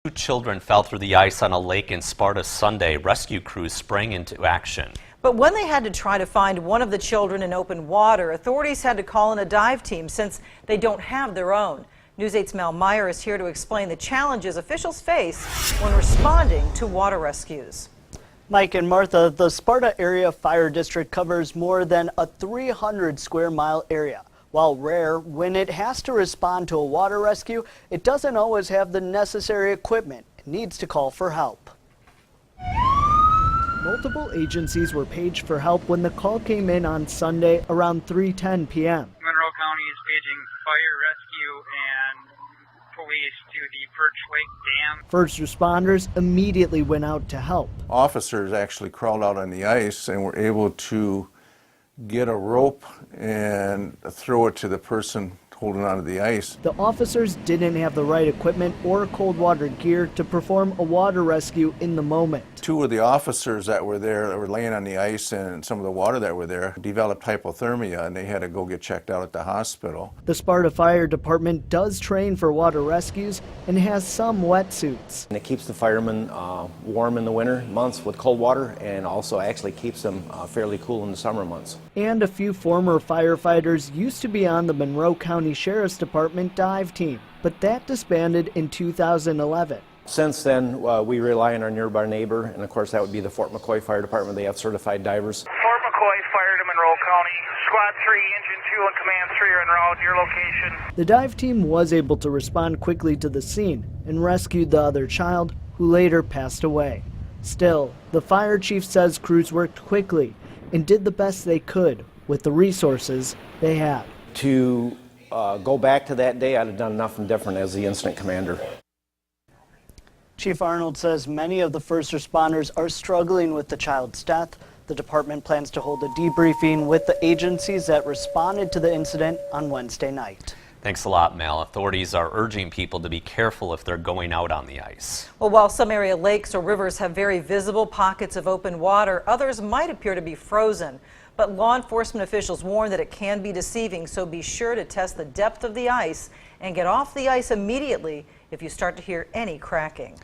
Two children fell through the ice on a lake in Sparta Sunday. Rescue crews sprang into action. But when they had to try to find one of the children in open water, authorities had to call in a dive team since they don't have their own. News 8's Mel Meyer is here to explain the challenges officials face when responding to water rescues. Mike and Martha, the Sparta Area Fire District covers more than a 300 square mile area. While rare, when it has to respond to a water rescue, it doesn't always have the necessary equipment. It needs to call for help. Multiple agencies were paged for help when the call came in on Sunday around 3:10 p.m. Monroe County is paging fire rescue and police to the Perch Lake Dam. First responders immediately went out to help. Officers actually crawled out on the ice and were able to get a rope and throw it to the person holding onto the ice. The officers didn't have the right equipment or cold water gear to perform a water rescue in the moment. Two of the officers that were there that were laying on the ice and some of the water that were there developed hypothermia and they had to go get checked out at the hospital. The Sparta Fire Department does train for water rescues and has some wetsuits. And it keeps the firemen warm in the winter months with cold water and also actually keeps them fairly cool in the summer months. And a few former firefighters used to be on the Monroe County Sheriff's Department dive team, but that disbanded in 2011. Since then, we rely on our nearby neighbor, and of course that would be the Fort McCoy Fire Department. They have certified divers. Fort McCoy Fire to Monroe County. Squad 3, Engine 2, and Command 3 are en route. Your location. The dive team was able to respond quickly to the scene and rescued the other child, who later passed away. Still, the fire chief says crews worked quickly and did the best they could with the resources they had. To go back to that day, I'd have done nothing different as the incident commander. Chief Arnold says many of the first responders are struggling with the child's death. The department plans to hold a debriefing with the agencies that responded to the incident on Wednesday night. Thanks a lot, Mel. Authorities are urging people to be careful if they're going out on the ice. Well, while some area lakes or rivers have very visible pockets of open water, others might appear to be frozen. But law enforcement officials warn that it can be deceiving, so be sure to test the depth of the ice and get off the ice immediately if you start to hear any cracking.